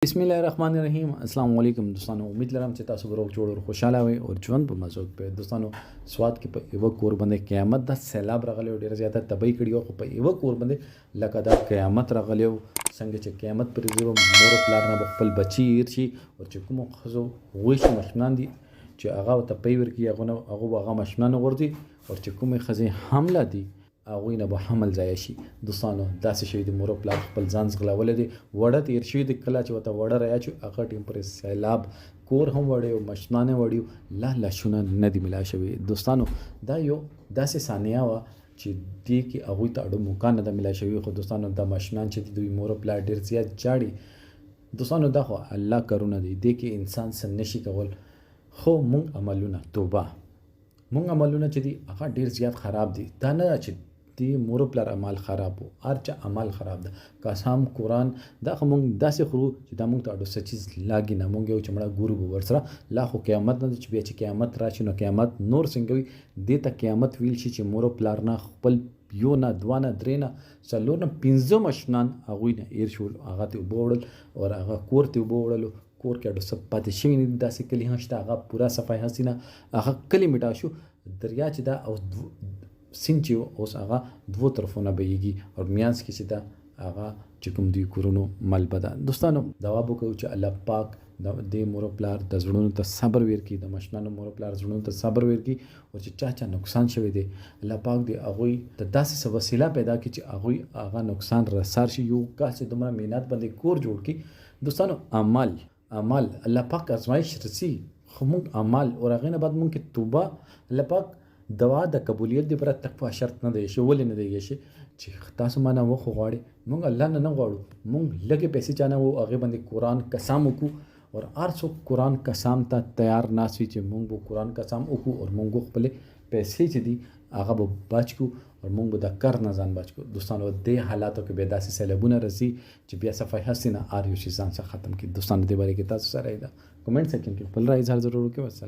बिस्मिल्लाहिर्रहमानिर्रहीम अस्सलाम वालेकुम दोस्तانو उम्मीद लرم چې تاسو روغ جوړ او خوشاله وي او ژوند په مزه په دوستانو سواد کې په یو کور باندې قیامت د سیلاب راغلی ډیر زیاته تبعی کړي او په یو کور باندې لکه دا قیامت راغلی څنګه چې قیامت پر زیرو مور پلار نه خپل بچی ورشي او چې کوم خزو وښ مشنان دي چې هغه ته پیور کې هغه مشنان ورتي او چې کوم خزه حمله دي هغوی نه به حمل ځای شي دوستانو داسې شوي د مور پلار خپل ځان ځغلولی دی وړه تېر شوي د کله چې ورته وړه رااچو هغه ټیم پر سیلاب کور هم وړی او مشنانې وړي لاشونه نه دي ملا شوي دوستانو دا یو داسې ثانیه وه چې دې کې هغوی ته اډو موقع نه ده ملا شوي خو دوستانو دا مشنان چې دي دوی مور پلار ډېر زیات جاړي دوستانو دا خو الله کارونه دي دې کې انسان څه نشي کول خو مونږ عملونه توبه مونږ عملونه چې دي هغه ډېر زیات خراب دي دا نه چې دی مور پلار عمل خراب وو هرچا عمل خراب ده قسم قرآن دا مونږ داسې خورو چې دا مونږ ته اډو څه چیز لاګي نه مونږ یو چمړه ګورو به ورسره لا خو قیامت نه چې بیا چې قیامت راشي نو قیامت نور څنګه وي دې ته قیامت ویل شي چې مور پلار نه خپل یو نه دوه نه درې نه څلور نه پنځه مشنان هغوی نه ایر شول هغه ته اوبه وړل او هغه کور ته اوبه وړلو کور کې اډو څه پاتې شوي نه دي داسې کلي هم شته هغه پوره صفای هسې نه هغه کلي مټا شو دریا چې دا او سیند چې اوس هغه دوه طرفونه بهیږي او میانځ کې چې دا هغه چې کوم دوی کورونو ملبه ده دوستانو دعا وکړو چې الله پاک د مور پلار د زړونو ته صبر ورکړي د مشنانو مور پلار زړونو ته صبر ورکړي او چې چا نقصان شوی دی الله پاک دې هغوی ته داسې څه وسیله پیدا کړي چې هغوی هغه نقصان رسار شي یو کاس چې دومره مهنت باندې کور جوړ کړي دوستانو عمل الله پاک ازمایش رسي خو موږ عمل او هغې نه بعد موږ کې توبه الله پاک دوا د قبولیت دی پر تقوا شرط نه دی شي ولې نه دی شي چې تاسو معنا وخو غواړي مونږ الله نه غواړو مونږ لګي پیسې چانه وو هغه باندې قران قسم وکړو او ارڅو قران قسم ته تیار ناسوي چې مونږ به قران قسم وکړو او مونږ خپل پیسې چې دي هغه به بچو او مونږ به د کار نه ځان بچو دوستانو د حالاتو کې به داسې سیلابونه رسي چې بیا صفای حسینه ار یو شي ځان څخه ختم کی دوستانو د باره کې تاسو سره دا کمنټ سیکشن کې خپل رائے اظهار ضرور وکړئ.